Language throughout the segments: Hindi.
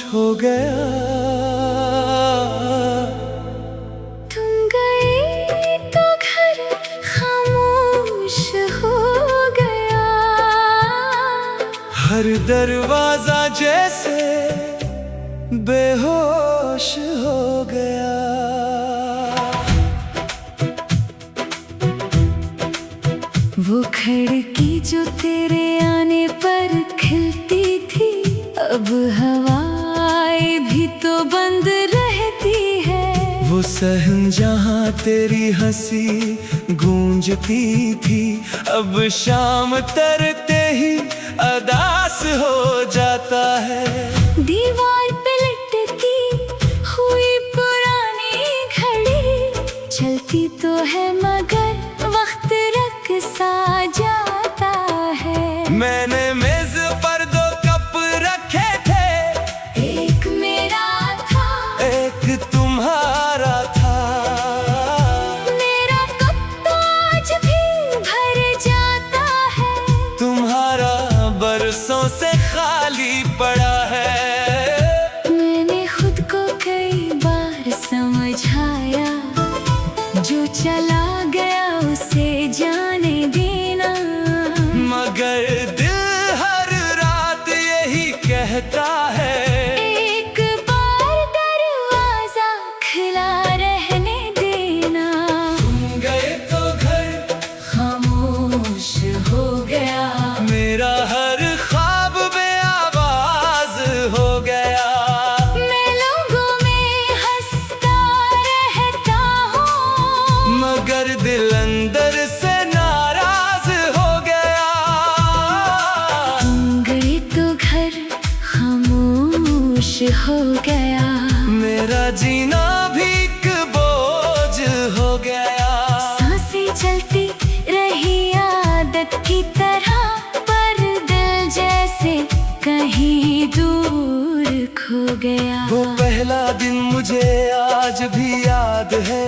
हो गया। तुम गए तो घर खामोश हो गया। हर दरवाजा जैसे बेहोश हो गया। वो खिड़की जो तेरे आने पर खिलती थी, अब हवाएं भी तो बंद रहती है। वो सहन जहाँ तेरी हंसी गूंजती थी, अब शाम तरते ही अदास हो जाता है। दीवार पे लटकी हुई पुरानी घड़ी चलती तो है मगर वक्त रख सा जाता है। मैंने मेज पर 2 कप रखे थे, एक मेरा था एक तुम्हारा था। मेरा कप तो आज भी भर जाता है, तुम्हारा बरसों से खाली पड़ा है। मैंने खुद को कई बार समझाया, जो चला गया उसे जाने देना। मगर दिल हर रात यही कहता है, एक बार दरवाजा खुला रहने देना। तुम गए तो घर खामोश हो गया। मेरा हर ख्वाब बेआवाज हो गया। मैं लोगों में हंसता रहता हूँ, मगर दिल अंदर से नाराज हो गया। तुम गए तो घर खामोश हो गया। मेरा जीना भी एक बोझ हो गया। सांसें चलती रही आदत की तरह, पर दिल जैसे कहीं दूर खो गया। वो पहला दिन मुझे आज भी याद है,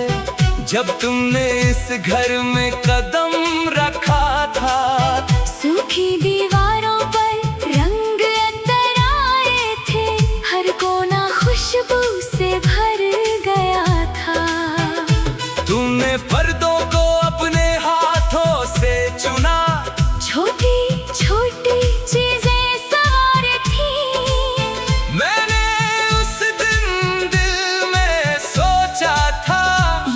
जब तुमने इस घर में कदम रखा था। सूखी दीवारों पर रंग अतर आए थे, हर कोना खुशबू से भर गया था। तुमने पर्दों को अपने हाथों से चुना, छोटी छोटी चीजें सवार थी। मैंने उस दिन दिल में सोचा था,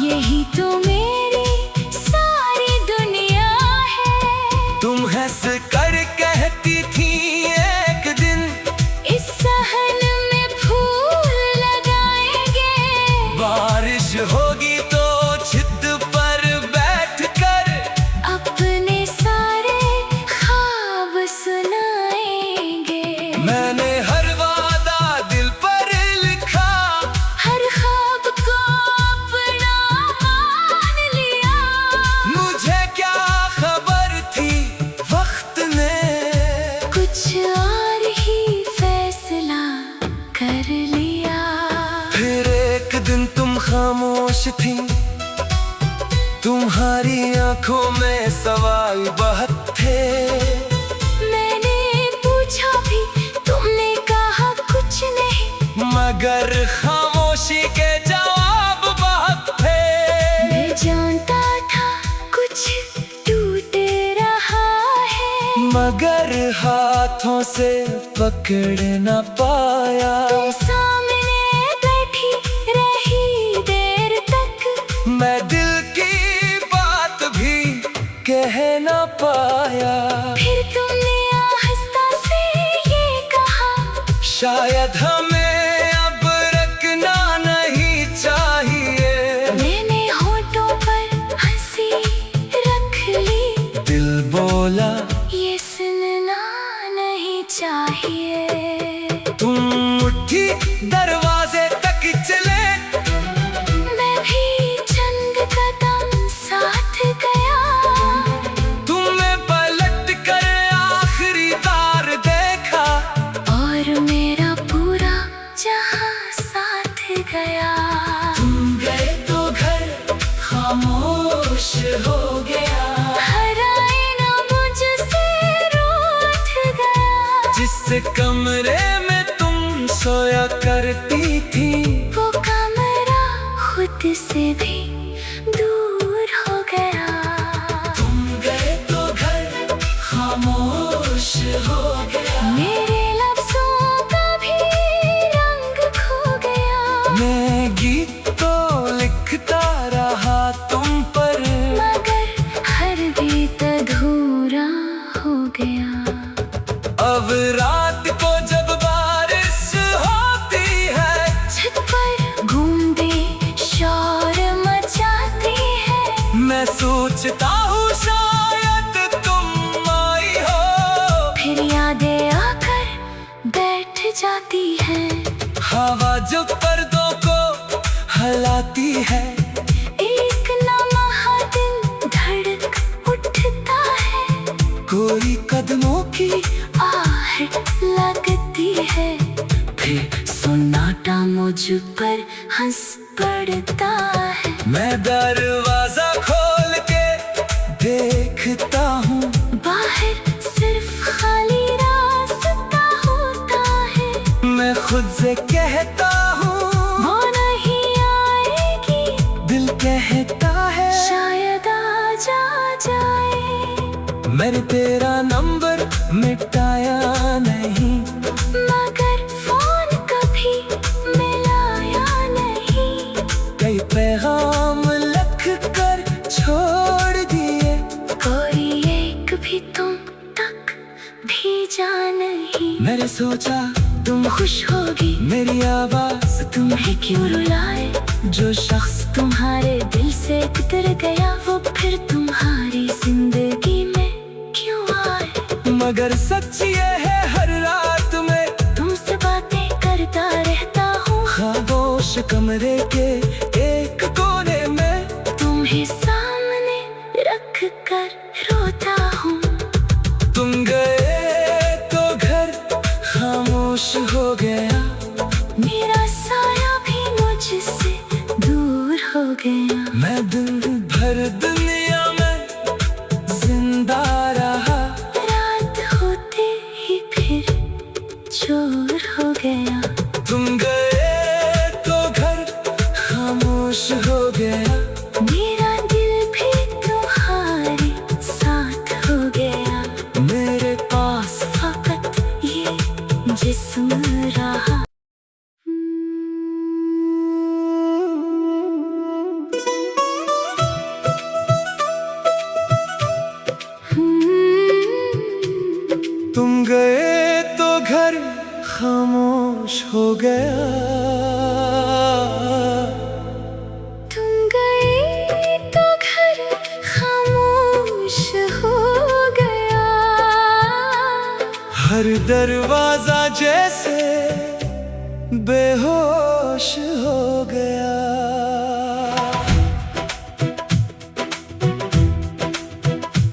यही तो मेरी सारी दुनिया है। तुम हंस कर कहती थी एक दिन, इस सहन में फूल लगाएंगे। बारिश होगी तो छत पर बैठकर अपने सारे ख्वाब सुनाएंगे। मैंने हर वादा दिल पर लिखा, हर ख्वाब को अपना मान लिया। मुझे क्या खबर थी वक्त ने कुछ और ही फैसला कर लिया। फिर एक दिन तुम खामोश थी, तुम्हारी आंखों में सवाल बहुत थे। मैंने पूछा भी, तुमने कहा कुछ नहीं, मगर खामोशी के जवाब बहुत थे। मैं जानता था कुछ टूट रहा है, मगर हाथों से पकड़ न पाया। तुम सामने बैठी रही देर तक, मैं दिल की बात भी कह न पाया। फिर तुमने आहिस्ता से ये कहा, शायद हमें अब रखना नहीं चाहिए। मैंने होठों पर हंसी रख ली, दिल बोला ये सुनना नहीं चाहिए। तुम उठी दरवाजे तक चले, मैं भी चंद कदम साथ गया। तुमने पलट कर आखिरी तार देखा, और मेरा पूरा जहां साथ गया। तुम गए तो घर खामोश हो गया। हर आईना मुझसे रूठ गया। जिस कमरे में तुम सोया सोचता हूँ शायद तुम आई हो, फिर यादें आकर बैठ जाती है। हवा जो पर्दों को हिलाती है, एक लम्हा दिल धड़क उठता है। कोई कदमों की आहट लगती है, फिर सन्नाटा मुझ पर हंस पड़ता है। मैं दरवाजा खोल के देखता हूँ, बाहर सिर्फ खाली रास्ता होता है। मैं खुद से कहता हूँ वो नहीं आएगी, दिल कहता है शायद आज आ जाए। मैंने तेरा नंबर मिटाया नहीं, मगर फोन कभी मिलाया नहीं। कई पैगाम लिख कर छोड़ दिए, कोई एक भी तुम तक भेजा नहीं। मैंने सोचा तुम खुश होगी, मेरी आवाज तुम्हें क्यों रुलाए। जो शख्स तुम्हारे दिल से गुजर गया, वो फिर तुम्हारी जिंदगी में क्यों आए। मगर सच ये है हर रात में तुमसे बातें करता रहता हूँ, खामोश कमरे के एक कोने में तुम्हें सामने रख कर रोता हूँ। तुम गए तो घर खामोश हो गया, मेरा साया भी मुझसे दूर हो गया। मैं दिन भर दुनिया में जिंदा रहा, रात होते ही फिर चोर हो गया। तुम गए तो घर खामोश हो गया, मेरा दिल भी तुम्हारे साथ हो गया। मेरे पास फकत ये जिस्म रहा। तुम गए तो घर खामोश हो गया, तुम गए तो घर खामोश हो गया। हर दरवाजा जैसे बेहोश हो गया।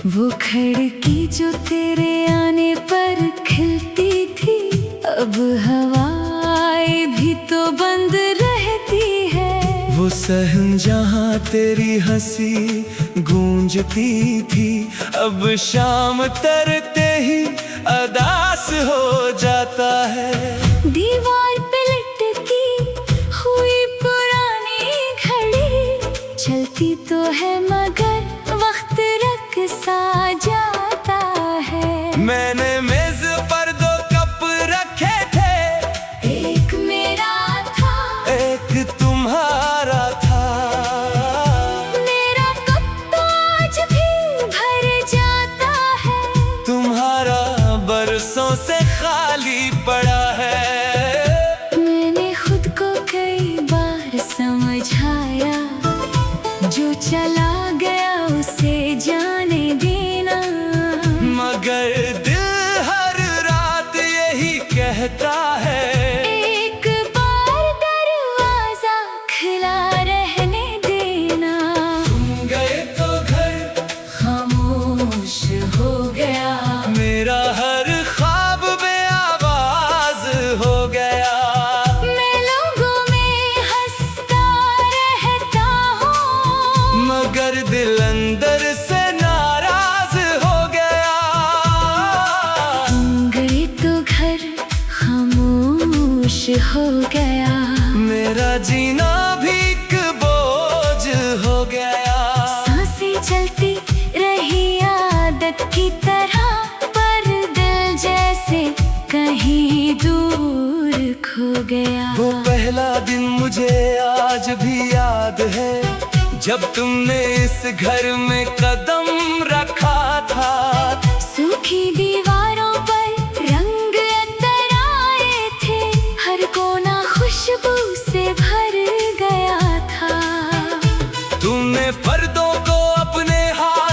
वो खिड़की जो तेरे आने पर खिलती थी, अब हवाएं भी तो बंद रहती है। वो सहन जहाँ तेरी हंसी गूंजती थी, अब शाम तरते ही अदास हो जाता है। दीवार पे लटकी हुई पुरानी घड़ी चलती तो है, मगर वक्त रख सा जाता है। मैंने मेज पर 2 कप रखे थे, एक मेरा था, एक तुम्हारा था। मेरा कप तो आज भी भर जाता है, तुम्हारा बरसों से खाली पड़ा है। मैंने खुद को कई बार समझाया, जो चला गया उसे जाने देना। मगर दिल हर रात यही कहता है, एक बार दरवाजा खुला रहने देना। तुम गए तो घर खामोश हो गया, मेरा हर ख्वाब बेआवाज हो गया। मैं लोगों में हंसता रहता हूँ, मगर दिल अंदर से नाराज हो गया। तुम गए तो घर खामोश हो गया। मेरा जीना भी एक बोझ हो गया। सांसें चलती रही आदत की तरह, पर दिल जैसे कहीं दूर खो गया। वो पहला दिन मुझे आज भी याद है, जब तुमने इस घर में कदम रखा था। सूखी दीवारों पर रंग अतर आए थे, हर कोना खुशबू से भर गया था। तुमने पर्दों को अपने हाथ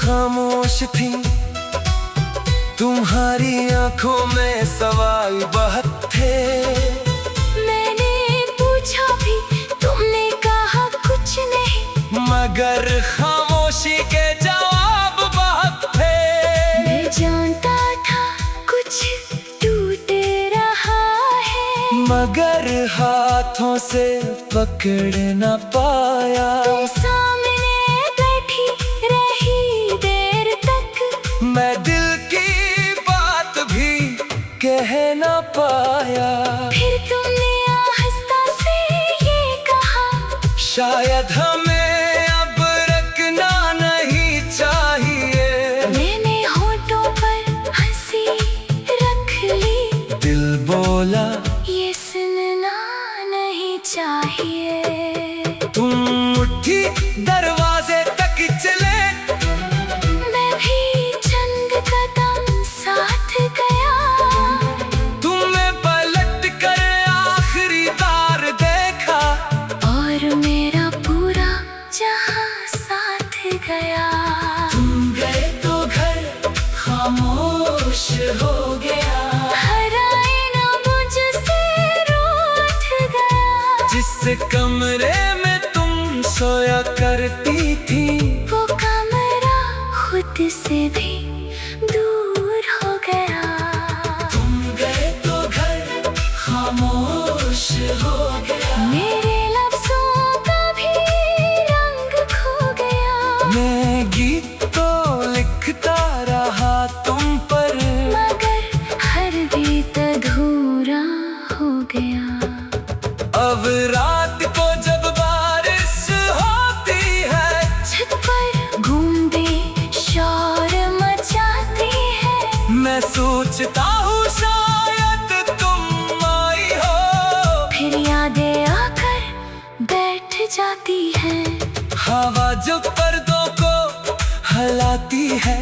खामोश थी, तुम्हारी आंखों में सवाल बहुत थे। मैंने पूछा भी, तुमने कहा कुछ नहीं, मगर खामोशी के जवाब बहुत थे। मैं जानता था कुछ टूट रहा है, मगर हाथों से पकड़ न पाया। तुम सामने बैठी रही देर तक, मैं दिल की बात भी कह न पाया। फिर तुमने आहिस्ता से ये कहा, शायद हमें अब रखना नहीं चाहिए। मैंने होठों पर हंसी रख ली, दिल बोला ये सुनना नहीं चाहिए। तुम उठी दरवाजे तक चले, मैं भी चंद कदम साथ गया, तुम्हें पलट कर आखिरी बार देखा। और मेरा पूरा जहां साथ गया। तुम गए तो घर खामोश हो गया, हर आईना मुझसे रूठ गया। जिस कमरे में तुम सोया करती थी, वो कमरा खुद से भी दूर हो गया। तुम गए तो घर खामोश हो गया। मेरे लफ्ज़ों का भी रंग खो गया, मैं गीत तो लिखता रहा तुम पर, मगर हर गीत अधूरा हो गया। अब रात को जब बारिश होती है, छत पर घूमते शोर मचाती है, मैं सोचता हूँ शायद तुम आई हो। फिर यादें आकर बैठ जाती है। हवा जो पर्दों को हलाती है,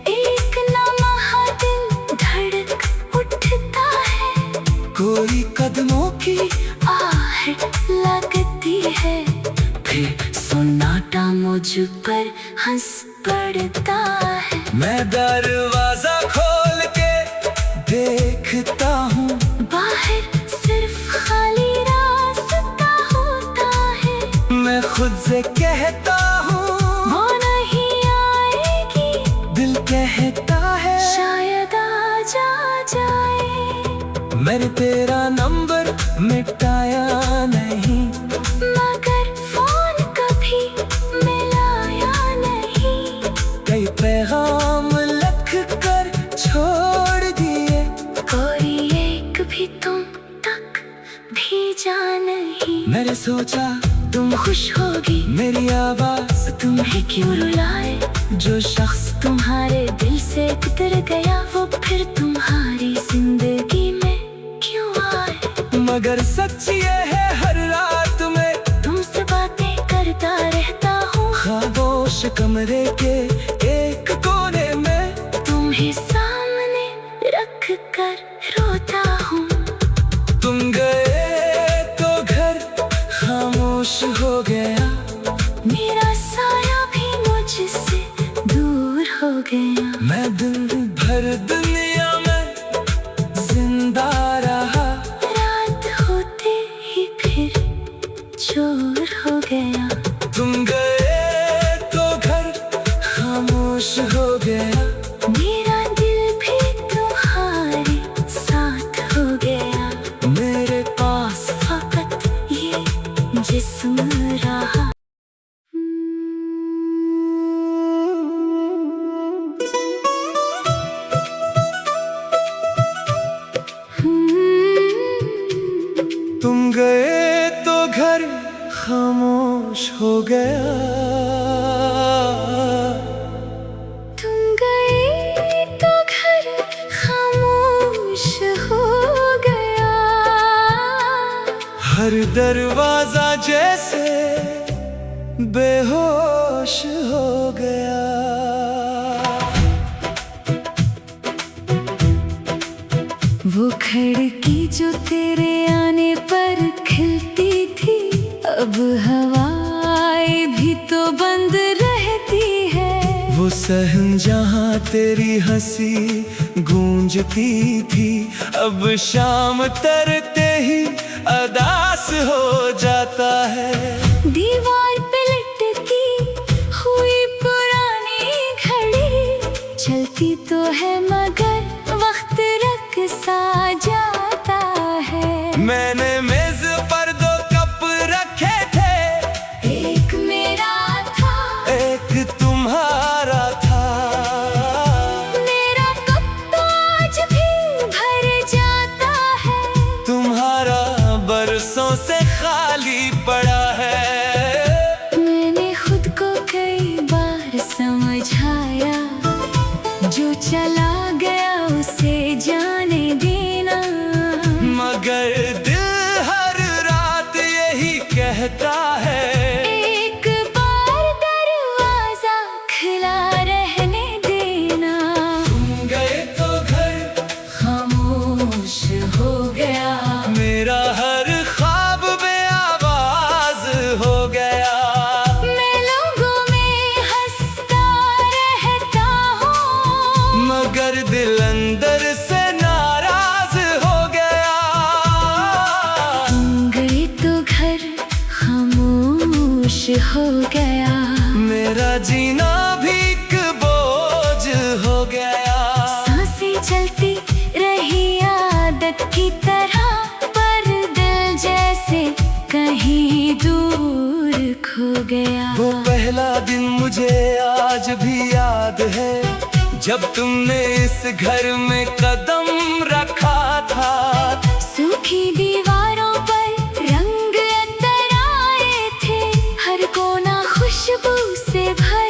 एक लम्हा दिल धड़क उठता है, कोई कदमों की आहट लगती है। फिर सन्नाटा मुझ पर हंस पड़ता है। मैं दरवाजा खोल के देखता हूँ, बाहर सिर्फ खाली रास्ता होता है। मैं खुद से कहता हूँ वो नहीं आएगी, दिल कहता है शायद आज आ जाए। मैंने तेरा नंबर मिटाया नहीं, मगर फोन कभी मिलाया नहीं। कई पैगाम लिख कर छोड़ दिए, कोई एक भी तुम तक भेजा नहीं। मैंने सोचा तुम खुश होगी, मेरी आवाज तुम्हें क्यों रुलाए। जो शख्स तुम्हारे दिल से गुजर गया, वो फिर तुम्हारी जिंदगी में क्यों आए। मगर सच ये है हर रात में तुमसे बातें करता रहता हूँ, खामोश कमरे के एक कोने में तुम्हें सामने रख कर रोता हूँ। तुम गए तो घर खामोश हो गया, मेरा साया भी मुझसे दूर हो गया। मैं दिन भर दुनिया में जिंदा रहा, रात होते ही फिर चोर हो गया। तुम गए तो घर खामोश हो गया, मेरा दिल भी तुम्हारे साथ हो गया। मेरे पास फकत ये जिस्म रहा। तुम गए तो घर खामोश हो गया, तुम गए तो घर खामोश हो गया। हर दरवाजा जैसे बेहोश हो गया। वो खिड़की जो तेरे आने पर खिलती थी, अब हवाएं भी तो बंद रहती है। वो सहन जहाँ तेरी हंसी गूंजती थी, अब शाम तरते ही अदास हो जाता है। दीवार पे लटकी हुई पुरानी घड़ी चलती तो है मगर वक्त रख सा जाता है। मैंने मेज पर 2 कप रखे थे, एक मेरा था एक तुम्हारा था। मेरा कप तो आज भी भर जाता है, तुम्हारा बरसों से खाली पड़ा है। मैंने खुद को कई बार समझाया, जो चला गया उसे जाने देना, मगर दिल हर रात यही कहता है, एक बार दरवाजा खुला रहने देना। तुम गए तो घर खामोश हो गया, मेरा हर ख्वाब बेआवाज हो गया। मैं लोगों में हंसता रहता हूँ, मगर दिल अंदर से नाराज हो गया। तुम गए तो घर खामोश हो गया, मेरा जीना भी एक बोझ हो गया। सांसें चलती रही आदत की तरह, पर दिल जैसे कहीं दूर खो गया। वो पहला दिन मुझे आज भी याद है, जब तुमने इस घर में कदम रखा था। सूखी दीवारों पर रंग अंदर आए थे, हर कोना खुशबू से भर